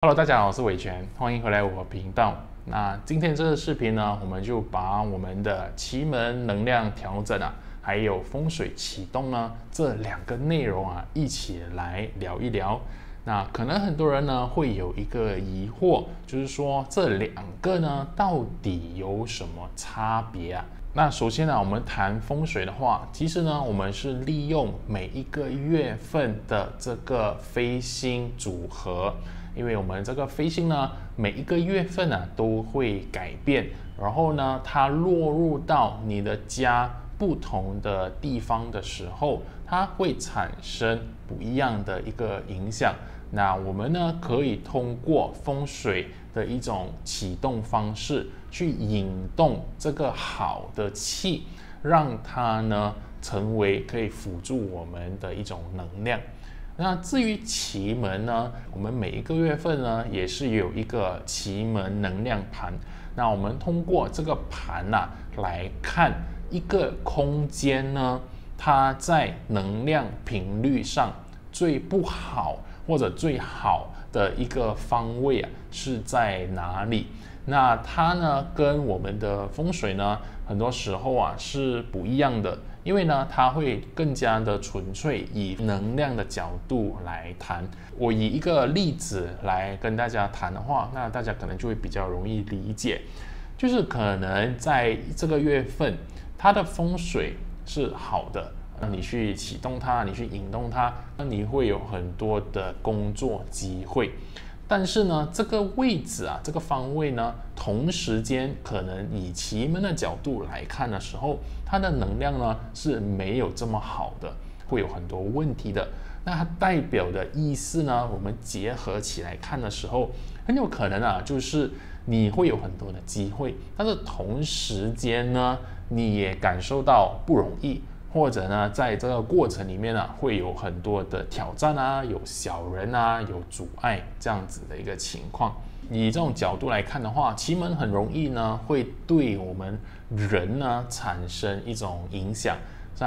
Hello，大家好，我是伟权，欢迎回来我的频道。那今天这个视频呢，我们就把我们的奇门能量调整还有风水启动呢这两个内容一起来聊一聊。那可能很多人呢会有一个疑惑，就是说这两个呢到底有什么差别啊？那首先呢，我们谈风水的话，其实呢，我们是利用每一个月份的这个飞星组合。因为我们这个飞星呢，每一个月份都会改变，然后呢，它落入到你的家不同的地方的时候，它会产生不一样的一个影响。那我们呢，可以通过风水的一种启动方式，去引动这个好的气，让它呢成为可以辅助我们的一种能量。那至于奇门呢，我们每一个月份呢也是有一个奇门能量盘。那我们通过这个盘来看一个空间呢，它在能量频率上最不好或者最好的一个方位是在哪里？那它呢跟我们的风水呢，很多时候是不一样的。因为呢，它会更加的纯粹以能量的角度来谈。我以一个例子来跟大家谈的话，那大家可能就会比较容易理解。就是可能在这个月份，它的风水是好的，那你去启动它，你去引动它，那你会有很多的工作机会。但是呢，这个位置这个方位呢，同时间可能以奇门的角度来看的时候，它的能量呢是没有这么好的，会有很多问题的。那它代表的意思呢，我们结合起来看的时候，很有可能就是你会有很多的机会，但是同时间呢，你也感受到不容易。或者呢，在这个过程里面会有很多的挑战有小人有阻碍这样子的一个情况。以这种角度来看的话，奇门很容易呢会对我们人呢产生一种影响，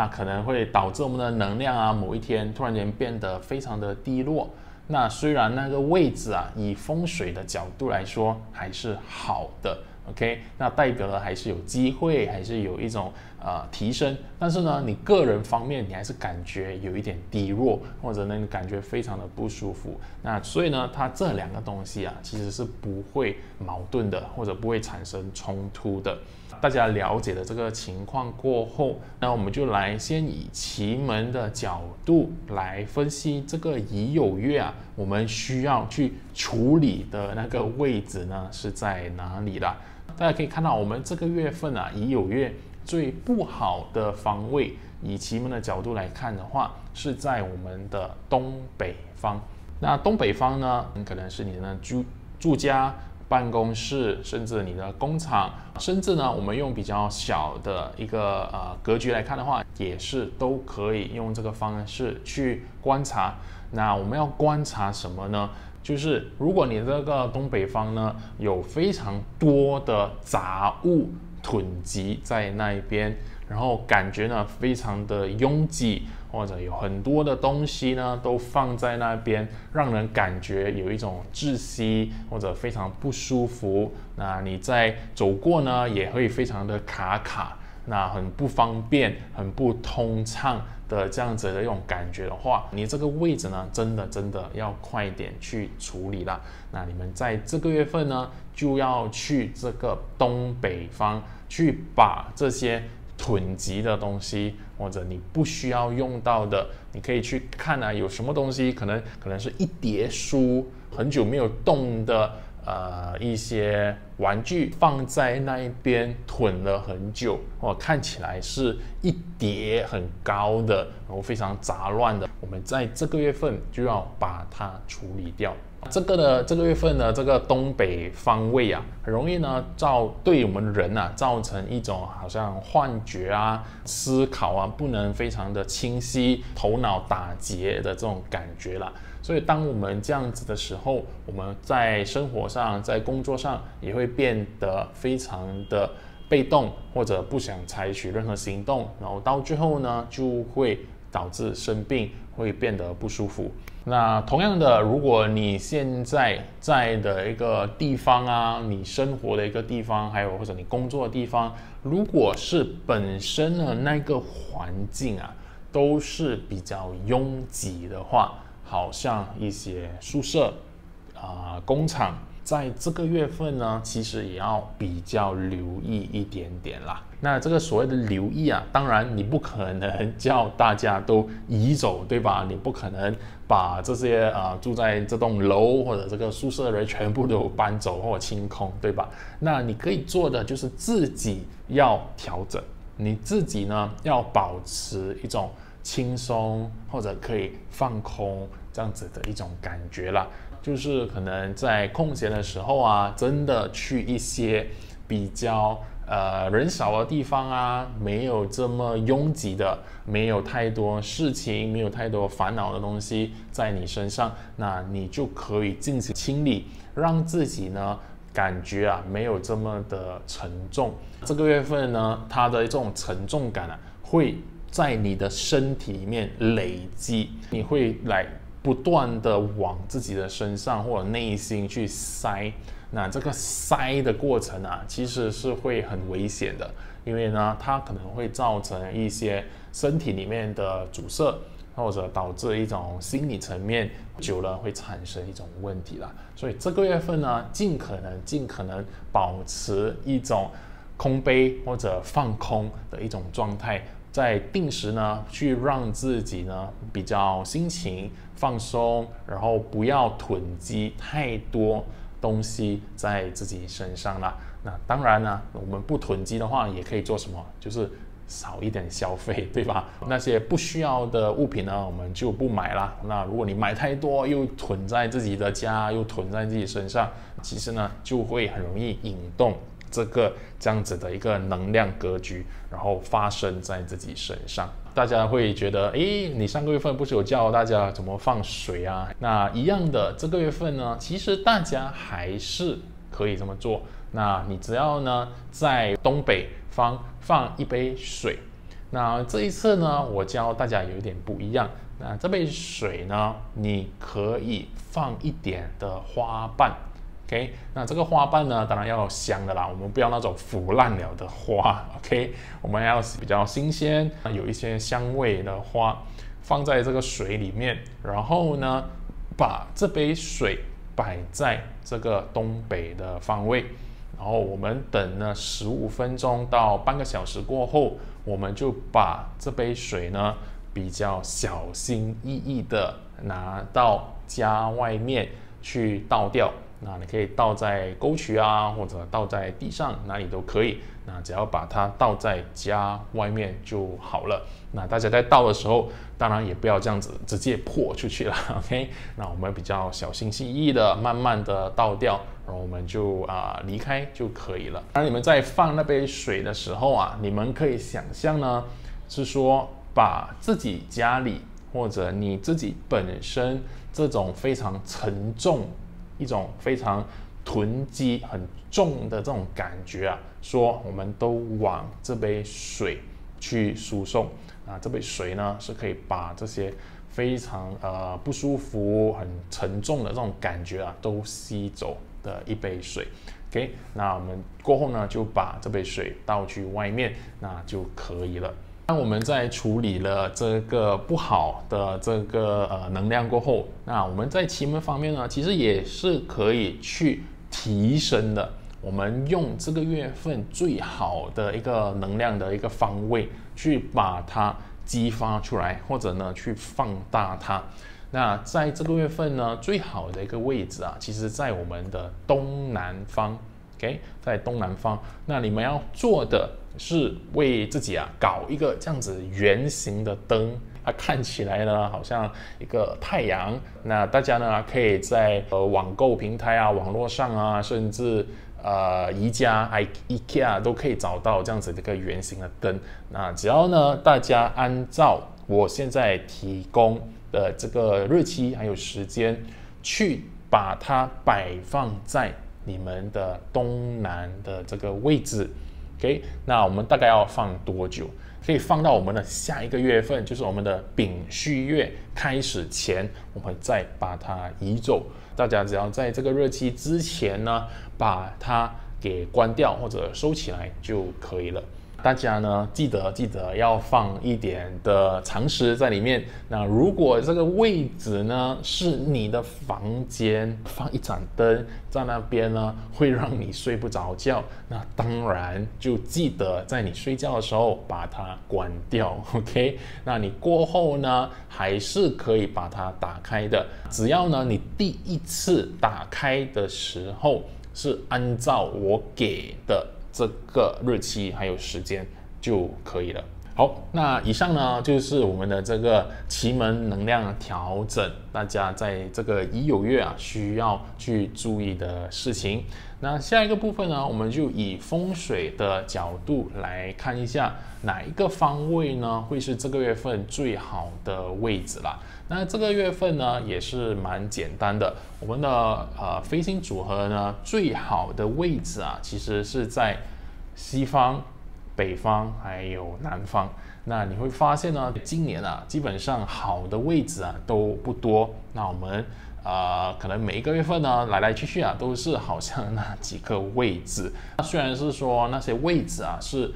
可能会导致我们的能量某一天突然间变得非常的低落。那虽然那个位置以风水的角度来说还是好的。OK， 那代表的还是有机会，还是有一种提升，但是呢，你个人方面你还是感觉有一点低落，或者呢你感觉非常的不舒服。那所以呢，它这两个东西其实是不会矛盾的，或者不会产生冲突的。大家了解了这个情况过后，那我们就来先以奇门的角度来分析这个乙酉月我们需要去处理的那个位置呢是在哪里啦？大家可以看到，我们这个月份乙酉月最不好的方位，以奇门的角度来看的话，是在我们的东北方。那东北方呢，可能是你的住家、办公室，甚至你的工厂，甚至呢，我们用比较小的一个格局来看的话，也是都可以用这个方式去观察。那我们要观察什么呢？就是如果你这个东北方呢有非常多的杂物囤积在那一边，然后感觉呢非常的拥挤，或者有很多的东西呢都放在那边，让人感觉有一种窒息或者非常不舒服。那你在走过呢也会非常的卡，那很不方便，很不通畅的这样子的一种感觉的话，你这个位置呢，真的要快点去处理了。那你们在这个月份呢，就要去这个东北方去把这些囤积的东西，或者你不需要用到的，你可以去看有什么东西，可能是一叠书，很久没有动的。一些玩具放在那一边囤了很久，看起来是一叠很高的，然后非常杂乱的，我们在这个月份就要把它处理掉。这个月份的这个东北方位很容易呢对我们人造成一种好像幻觉思考不能非常的清晰，头脑打结的这种感觉啦。所以当我们这样子的时候，我们在生活上、在工作上也会变得非常的被动，或者不想采取任何行动，然后到最后呢，就会导致生病，会变得不舒服。那同样的，如果你现在在的一个地方啊，你生活的一个地方，还有或者你工作的地方，如果是本身的那个环境啊，都是比较拥挤的话，好像一些宿舍工厂，在这个月份呢，其实也要比较留意一点点啦。那这个所谓的留意啊，当然你不可能叫大家都移走，对吧？你不可能把这些住在这栋楼或者这个宿舍的人全部都搬走或者清空，对吧？那你可以做的就是自己要调整，你自己呢要保持一种轻松或者可以放空这样子的一种感觉啦。就是可能在空闲的时候啊，真的去一些比较人少的地方啊，没有这么拥挤的，没有太多事情，没有太多烦恼的东西在你身上，那你就可以进行清理，让自己呢感觉啊没有这么的沉重。这个月份呢，它的这种沉重感啊，会在你的身体里面累积，你会来不断的往自己的身上或者内心去塞，那这个塞的过程啊，其实是会很危险的，因为呢，它可能会造成一些身体里面的阻塞，或者导致一种心理层面久了会产生一种问题啦。所以这个月份呢，尽可能保持一种空杯或者放空的一种状态。在定时呢，去让自己呢比较心情放松，然后不要囤积太多东西在自己身上啦。那当然呢，我们不囤积的话，也可以做什么？就是少一点消费，对吧？那些不需要的物品呢，我们就不买啦。那如果你买太多，又囤在自己的家，又囤在自己身上，其实呢，就会很容易引动这样子的一个能量格局，然后发生在自己身上。大家会觉得，你上个月份不是有教大家怎么放水啊？那一样的，这个月份呢，其实大家还是可以这么做。那你只要呢，在东北方放一杯水。那这一次呢，我教大家有一点不一样。那这杯水呢，你可以放一点的花瓣。OK， 那这个花瓣呢，当然要香的啦，我们不要那种腐烂了的花。OK， 我们要比较新鲜，有一些香味的花，放在这个水里面，然后呢，把这杯水摆在这个东北的方位，然后我们等呢15分钟到半个小时过后，我们就把这杯水呢比较小心翼翼的拿到家外面去倒掉。那你可以倒在沟渠啊，或者倒在地上，哪里都可以。那只要把它倒在家外面就好了。那大家在倒的时候，当然也不要这样子直接泼出去了 ，OK？ 那我们比较小心翼翼的，慢慢的倒掉，然后我们就离开就可以了。而你们在放那杯水的时候啊，你们可以想象呢，是说把自己家里或者你自己本身这种非常沉重。一种非常囤积很重的这种感觉啊，说我们都往这杯水去输送啊，这杯水呢是可以把这些非常不舒服、很沉重的这种感觉啊都吸走的一杯水。OK， 那我们过后呢就把这杯水倒去外面，那就可以了。当我们在处理了这个不好的这个能量过后，那我们在奇门方面呢，其实也是可以去提升的。我们用这个月份最好的一个能量的一个方位，去把它激发出来，或者呢去放大它。那在这个月份呢，最好的一个位置啊，其实在我们的东南方。OK， 在东南方，那你们要做的是为自己搞一个这样子圆形的灯，它看起来呢好像一个太阳。那大家呢可以在网购平台啊、网络上啊，甚至宜家、IKEA 都可以找到这样子的一个圆形的灯。那只要呢大家按照我现在提供的这个日期还有时间，去把它摆放在你们的东南的这个位置 OK， 那我们大概要放多久？可以放到我们的下一个月份，就是我们的丙戌月开始前，我们再把它移走。大家只要在这个日期之前呢，把它给关掉或者收起来就可以了。大家呢记得要放一点的常识在里面。那如果这个位置呢是你的房间，放一盏灯在那边呢，会让你睡不着觉。那当然就记得在你睡觉的时候把它关掉 ，OK？ 那你过后呢还是可以把它打开的，只要呢你第一次打开的时候是按照我给的这个日期还有时间就可以了。好，那以上呢就是我们的这个奇门能量调整，大家在这个乙酉月啊需要去注意的事情。那下一个部分呢，我们就以风水的角度来看一下哪一个方位呢会是这个月份最好的位置啦。那这个月份呢也是蛮简单的，我们的飞星组合呢最好的位置啊其实是在西方、北方还有南方。那你会发现呢，今年啊基本上好的位置啊都不多。那我们可能每一个月份呢来来去去啊都是好像那几个位置。虽然是说那些位置啊是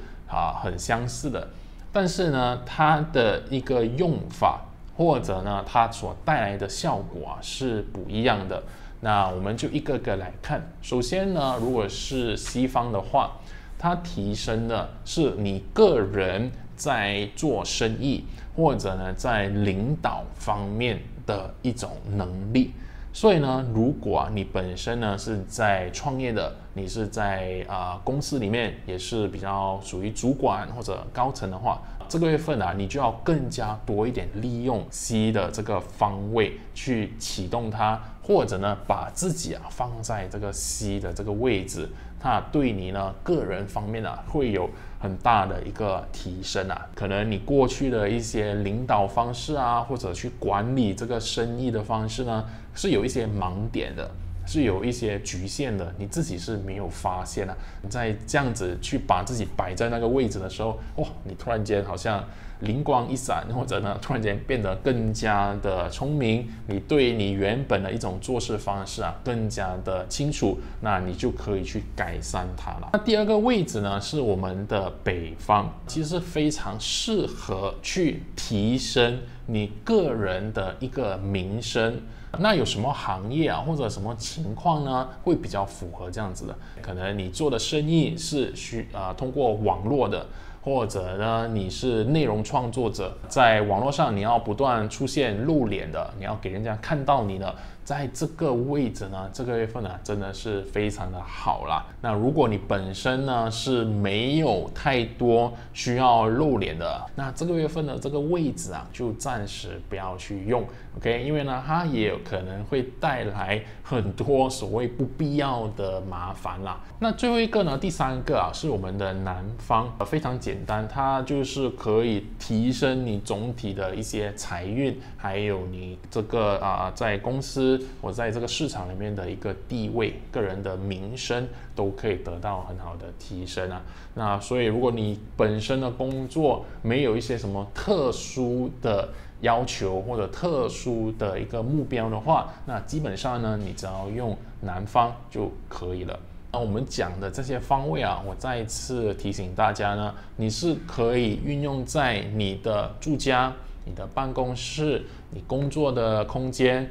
很相似的，但是呢它的一个用法或者呢它所带来的效果啊是不一样的。那我们就一个个来看。首先呢，如果是西方的话，它提升的是你个人在做生意或者呢在领导方面的一种能力。所以呢，如果你本身呢是在创业的，你是在公司里面也是比较属于主管或者高层的话，这个月份啊，你就要更加多一点利用西的这个方位去启动它，或者呢把自己放在这个西的这个位置，它对你呢个人方面会有很大的一个提升啊。可能你过去的一些领导方式啊，或者去管理这个生意的方式呢，是有一些盲点的，是有一些局限的，你自己是没有发现啊。你在这样子去把自己摆在那个位置的时候，哇，你突然间好像灵光一闪，或者呢突然间变得更加的聪明，你对你原本的一种做事方式更加的清楚，那你就可以去改善它了。那第二个位置呢是我们的北方，其实非常适合去提升你个人的一个名声。那有什么行业或者什么情况呢会比较符合这样子的？可能你做的生意是通过网络的，或者呢你是内容创作者，在网络上你要不断出现露脸的，你要给人家看到你的，在这个位置呢，这个月份真的是非常的好啦。那如果你本身呢是没有太多需要露脸的，那这个月份的这个位置就暂时不要去用 ，OK？ 因为呢它也有可能会带来很多所谓不必要的麻烦啦。那最后一个呢，第三个是我们的南方，非常简单，它就是可以提升你总体的一些财运，还有你这个在公司或在这个市场里面的一个地位，个人的名声都可以得到很好的提升啊。那所以如果你本身的工作没有一些什么特殊的要求或者特殊的一个目标的话，那基本上呢你只要用南方就可以了。那我们讲的这些方位我再一次提醒大家呢，你是可以运用在你的住家、你的办公室、你工作的空间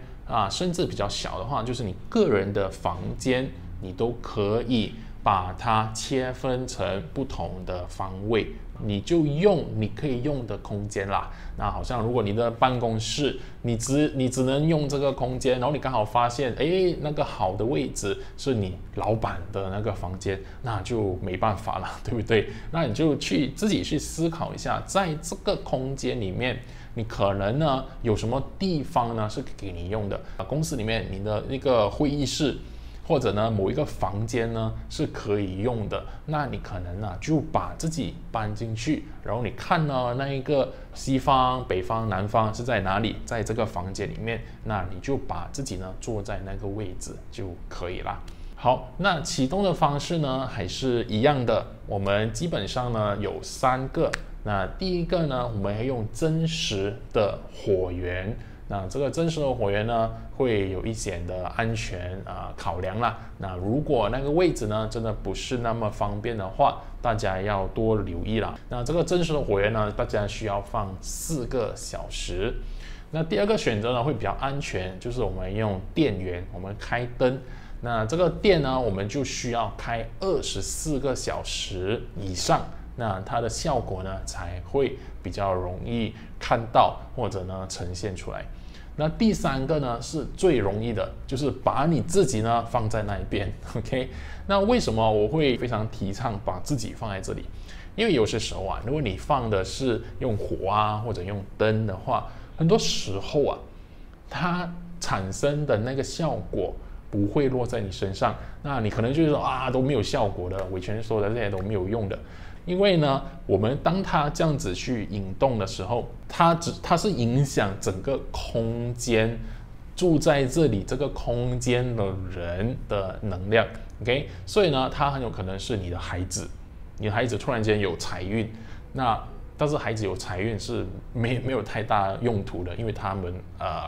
甚至比较小的话，就是你个人的房间，你都可以把它切分成不同的方位，你就用你可以用的空间啦。那好像如果你的办公室你只能用这个空间，然后你刚好发现那个好的位置是你老板的那个房间，那就没办法了，对不对？那你就自己去思考一下，在这个空间里面你可能呢有什么地方呢是给你用的。公司里面你的那个会议室或者呢某一个房间呢是可以用的，那你可能就把自己搬进去，然后你看呢那一个西方、北方、南方是在哪里，在这个房间里面，那你就把自己呢坐在那个位置就可以啦。好，那启动的方式呢还是一样的，我们基本上呢有3个。那第一个呢，我们要用真实的火源。那这个真实的火源呢，会有一些的安全考量啦。那如果那个位置呢，真的不是那么方便的话，大家要多留意啦。那这个真实的火源呢，大家需要放4个小时。那第二个选择呢，会比较安全，就是我们用电源，我们开灯。那这个电呢，我们就需要开24个小时以上。那它的效果呢才会比较容易看到或者呢呈现出来。那第3个呢是最容易的，就是把你自己呢放在那一边 ，OK？ 那为什么我会非常提倡把自己放在这里？因为有些时候啊，如果你放的是用火啊或者用灯的话，很多时候啊，它产生的那个效果不会落在你身上，那你可能就是说都没有效果的，伟权说的这些都没有用的。因为呢，我们当它这样子去引动的时候，它是影响整个空间住在这里这个空间的人的能量 ，OK？ 所以呢，它很有可能是你的孩子，你的孩子突然间有财运，但是孩子有财运是没有太大用途的，因为他们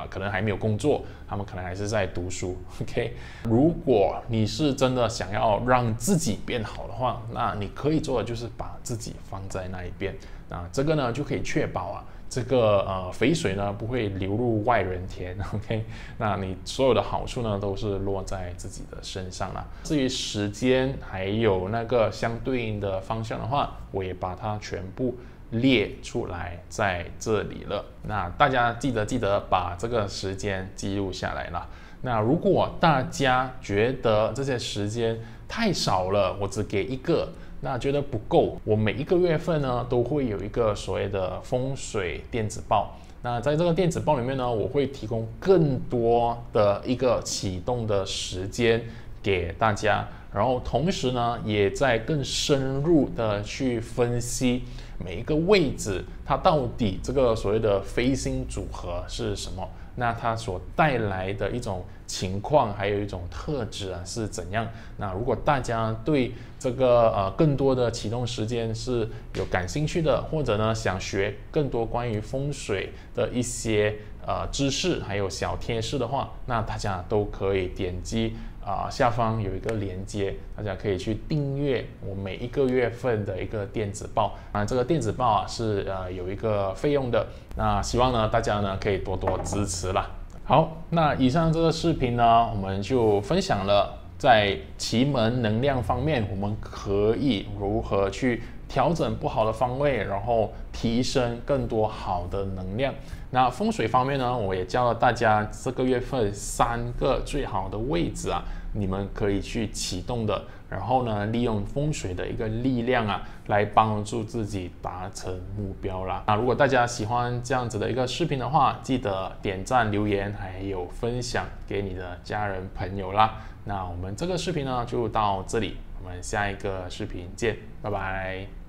可能还没有工作，他们可能还是在读书 ，OK？ 如果你是真的想要让自己变好的话，那你可以做的就是把自己放在那一边，那这个呢就可以确保这个肥水呢不会流入外人田 ，OK？ 那你所有的好处呢都是落在自己的身上啦。至于时间还有那个相对应的方向的话，我也把它全部列出来在这里了。那大家记得把这个时间记录下来了。那如果大家觉得这些时间太少了，我只给1个，那觉得不够，我每一个月份呢都会有一个所谓的风水电子报。那在这个电子报里面呢，我会提供更多的一个启动的时间给大家，然后同时呢，也在更深入的去分析每一个位置它到底这个所谓的飞星组合是什么，那它所带来的一种情况还有一种特质是怎样。那如果大家对这个更多的启动时间是有感兴趣的，或者呢想学更多关于风水的一些知识还有小贴士的话，那大家都可以点击下方有一个连接，大家可以去订阅我每一个月份的一个电子报。这个电子报是有一个费用的，那希望呢大家呢可以多多支持啦。好，那以上这个视频呢，我们就分享了在奇门能量方面，我们可以如何去调整不好的方位，然后提升更多好的能量。那风水方面呢，我也教了大家这个月份3个最好的位置你们可以去启动的，然后呢，利用风水的一个力量来帮助自己达成目标啦。那如果大家喜欢这样子的一个视频的话，记得点赞、留言，还有分享给你的家人朋友啦。那我们这个视频呢就到这里，我们下一个视频见，拜拜。